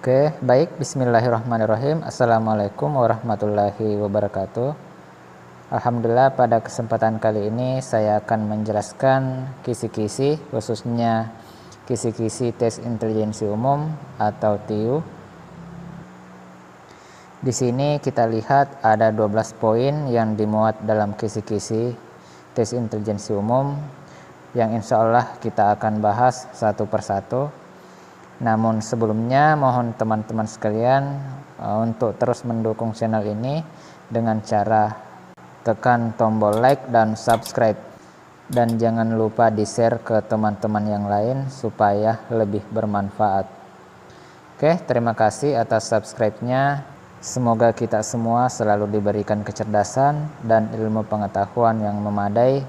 Oke, baik. Bismillahirrahmanirrahim. Assalamualaikum warahmatullahi wabarakatuh. Alhamdulillah, pada kesempatan kali ini saya akan menjelaskan kisi-kisi, khususnya kisi-kisi tes intelijensi umum atau TIU. Di sini kita lihat ada 12 poin yang dimuat dalam kisi-kisi tes intelijensi umum yang insya Allah kita akan bahas satu persatu. Namun sebelumnya mohon teman-teman sekalian untuk terus mendukung channel ini dengan cara tekan tombol like dan subscribe, dan jangan lupa di-share ke teman-teman yang lain supaya lebih bermanfaat. Oke, terima kasih atas subscribe-nya. Semoga kita semua selalu diberikan kecerdasan dan ilmu pengetahuan yang memadai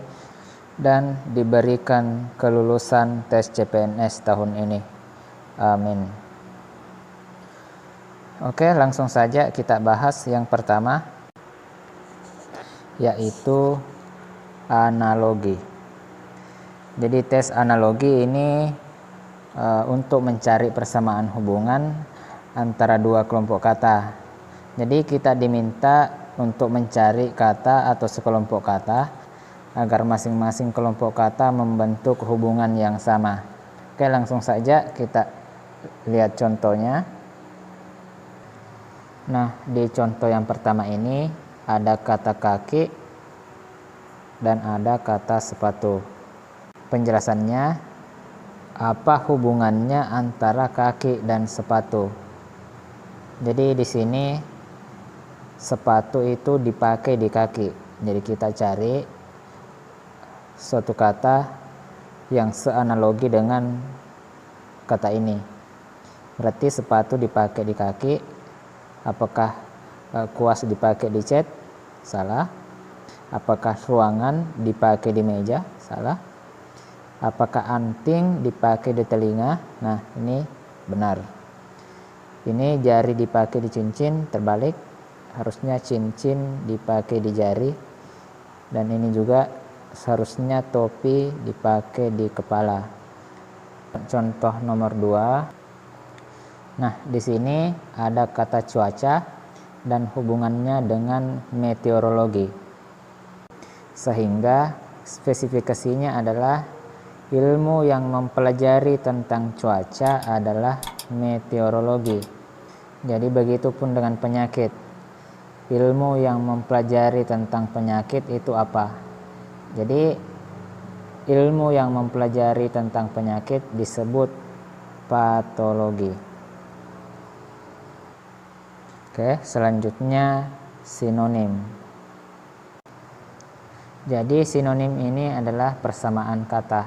dan diberikan kelulusan tes CPNS tahun ini. Amin. Oke, langsung saja kita bahas yang pertama, yaitu analogi. Jadi tes analogi ini untuk mencari persamaan hubungan antara dua kelompok kata. Jadi kita diminta untuk mencari kata atau sekelompok kata agar masing-masing kelompok kata membentuk hubungan yang sama. Oke, langsung saja kita lihat contohnya. Nah, di contoh yang pertama ini ada kata kaki dan ada kata sepatu. Penjelasannya, apa hubungannya antara kaki dan sepatu? Jadi di sini sepatu itu dipakai di kaki. Jadi kita cari suatu kata yang seanalogi dengan kata ini. Berarti sepatu dipakai di kaki. Apakah kuas dipakai di cat? Salah. Apakah ruangan dipakai di meja? Salah. Apakah anting dipakai di telinga? Nah, ini benar. Ini jari dipakai di cincin, terbalik. Harusnya cincin dipakai di jari. Dan ini juga seharusnya topi dipakai di kepala. Contoh nomor 2. Nah, di sini ada kata cuaca dan hubungannya dengan meteorologi. Sehingga spesifikasinya adalah ilmu yang mempelajari tentang cuaca adalah meteorologi. Jadi begitupun dengan penyakit. Ilmu yang mempelajari tentang penyakit itu apa? Jadi ilmu yang mempelajari tentang penyakit disebut patologi. Oke, selanjutnya sinonim. Jadi sinonim ini adalah persamaan kata.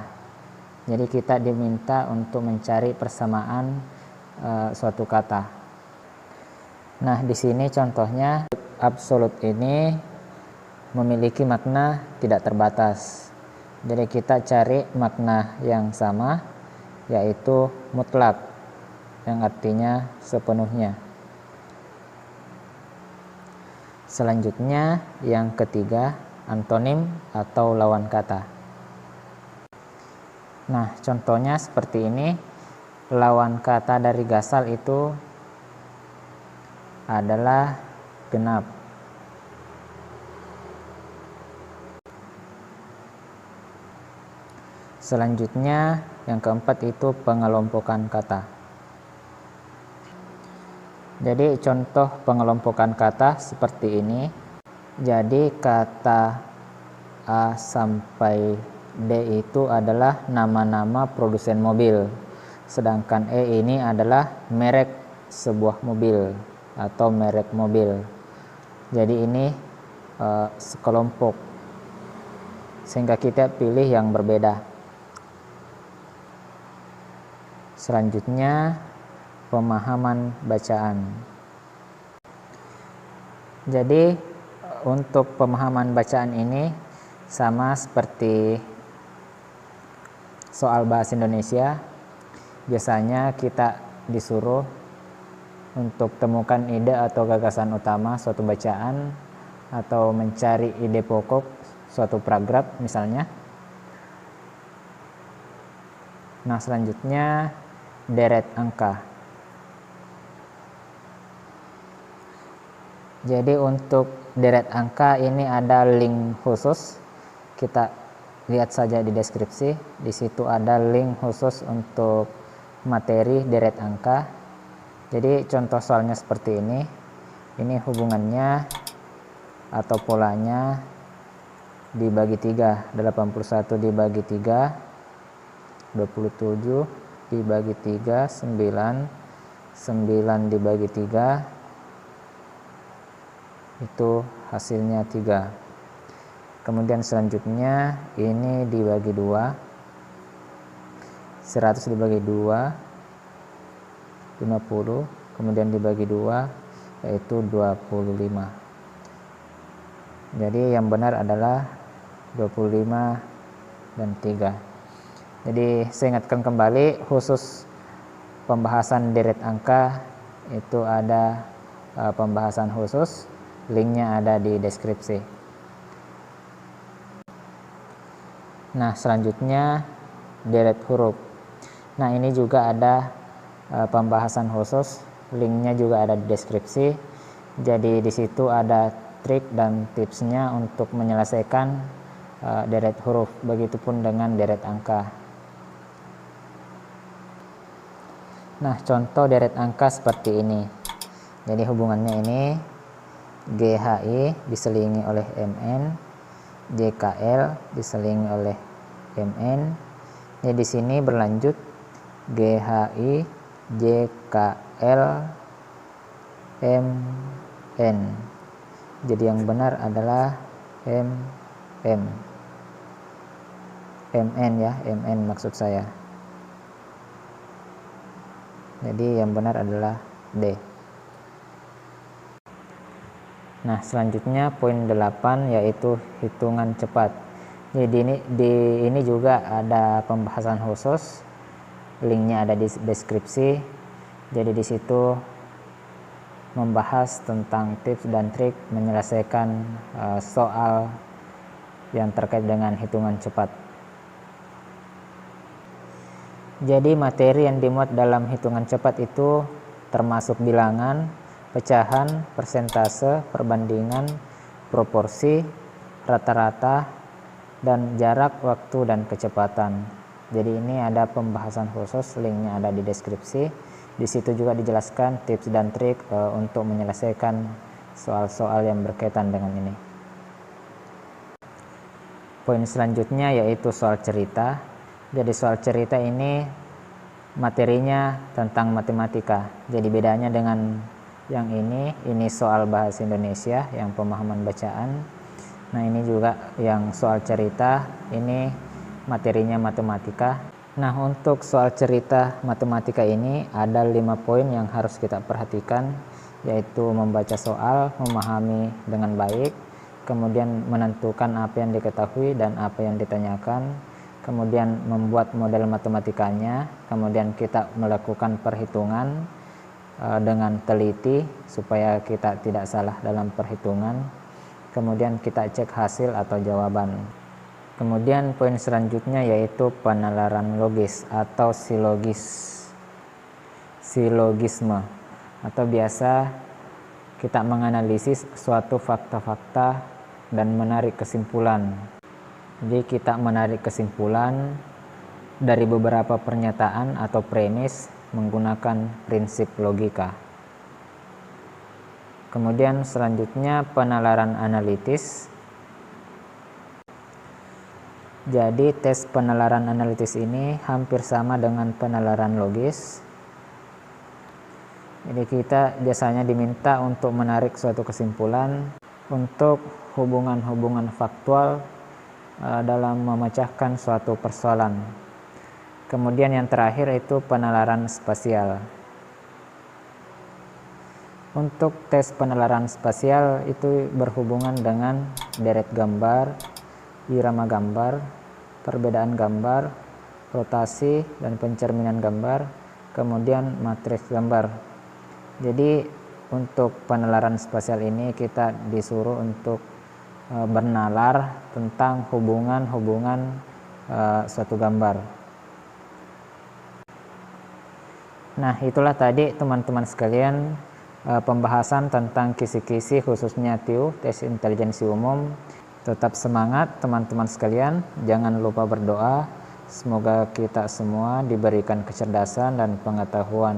Jadi kita diminta untuk mencari persamaan suatu kata. Nah, di sini contohnya absolut ini memiliki makna tidak terbatas. Jadi kita cari makna yang sama, yaitu mutlak, yang artinya sepenuhnya. Selanjutnya yang ketiga, antonim atau lawan kata. Nah, contohnya seperti ini. Lawan kata dari Gasal itu adalah genap. Selanjutnya yang keempat itu pengelompokan kata. Jadi contoh pengelompokan kata seperti ini. Jadi kata A sampai D itu adalah nama-nama produsen mobil. Sedangkan E ini adalah merek sebuah mobil atau merek mobil. Jadi ini sekelompok. Sehingga kita pilih yang berbeda. Selanjutnya pemahaman bacaan. Jadi untuk pemahaman bacaan ini sama seperti soal bahasa Indonesia. Biasanya kita disuruh untuk temukan ide atau gagasan utama suatu bacaan atau mencari ide pokok suatu paragraf misalnya. Nah, selanjutnya deret angka. Jadi untuk deret angka ini ada link khusus, kita lihat saja di deskripsi. Di situ ada link khusus untuk materi deret angka. Jadi contoh soalnya seperti ini. Ini hubungannya atau polanya dibagi 3, 81 dibagi 3, 27 dibagi 3, 9 dibagi 3, itu hasilnya 3. Kemudian selanjutnya ini dibagi 2, 100 dibagi 2, 50, kemudian dibagi 2 yaitu 25. Jadi yang benar adalah 25 dan 3. Jadi saya ingatkan kembali, khusus pembahasan deret angka itu ada pembahasan khusus, linknya ada di deskripsi. Nah selanjutnya deret huruf. Nah ini juga ada pembahasan khusus, linknya juga ada di deskripsi. Jadi di situ ada trik dan tipsnya untuk menyelesaikan deret huruf, begitupun dengan deret angka. Nah contoh deret angka seperti ini. Jadi hubungannya ini GHI diselingi oleh MN, JKL diselingi oleh MN. Jadi di sini berlanjut GHI, JKL, MN. Jadi yang benar adalah MN ya, MN maksud saya. Jadi yang benar adalah D. Nah selanjutnya poin 8 yaitu hitungan cepat. Jadi ini juga ada pembahasan khusus, linknya ada di deskripsi. Jadi di situ membahas tentang tips dan trik menyelesaikan soal yang terkait dengan hitungan cepat. Jadi materi yang dimuat dalam hitungan cepat itu termasuk bilangan, pecahan, persentase, perbandingan, proporsi, rata-rata, dan jarak, waktu, dan kecepatan. Jadi ini ada pembahasan khusus, linknya ada di deskripsi. Di situ juga dijelaskan tips dan trik untuk menyelesaikan soal-soal yang berkaitan dengan ini. Poin selanjutnya yaitu soal cerita. Jadi soal cerita ini materinya tentang matematika. Jadi bedanya dengan yang ini soal bahasa Indonesia yang pemahaman bacaan. Nah ini juga yang soal cerita, ini materinya matematika. Nah untuk soal cerita matematika ini ada 5 poin yang harus kita perhatikan, yaitu membaca soal, memahami dengan baik, kemudian menentukan apa yang diketahui dan apa yang ditanyakan, kemudian membuat model matematikanya, kemudian kita melakukan perhitungan dengan teliti supaya kita tidak salah dalam perhitungan, kemudian kita cek hasil atau jawaban. Kemudian poin selanjutnya yaitu penalaran logis atau silogisme, atau biasa kita menganalisis suatu fakta-fakta dan menarik kesimpulan. Jadi kita menarik kesimpulan dari beberapa pernyataan atau premis menggunakan prinsip logika. Kemudian selanjutnya penalaran analitis. Jadi tes penalaran analitis ini hampir sama dengan penalaran logis. Jadi kita biasanya diminta untuk menarik suatu kesimpulan untuk hubungan-hubungan faktual dalam memecahkan suatu persoalan. Kemudian yang terakhir itu penalaran spasial. Untuk tes penalaran spasial itu berhubungan dengan deret gambar, irama gambar, perbedaan gambar, rotasi dan pencerminan gambar, kemudian matriks gambar. Jadi untuk penalaran spasial ini kita disuruh untuk bernalar tentang hubungan-hubungan suatu gambar. Nah itulah tadi teman-teman sekalian pembahasan tentang kisi-kisi khususnya TIU, tes intelijensi umum. Tetap semangat teman-teman sekalian, jangan lupa berdoa. Semoga kita semua diberikan kecerdasan dan pengetahuan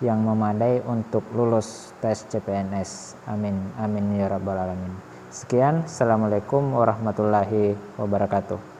yang memadai untuk lulus tes CPNS. Amin, amin ya rabbal alamin. Sekian, assalamualaikum warahmatullahi wabarakatuh.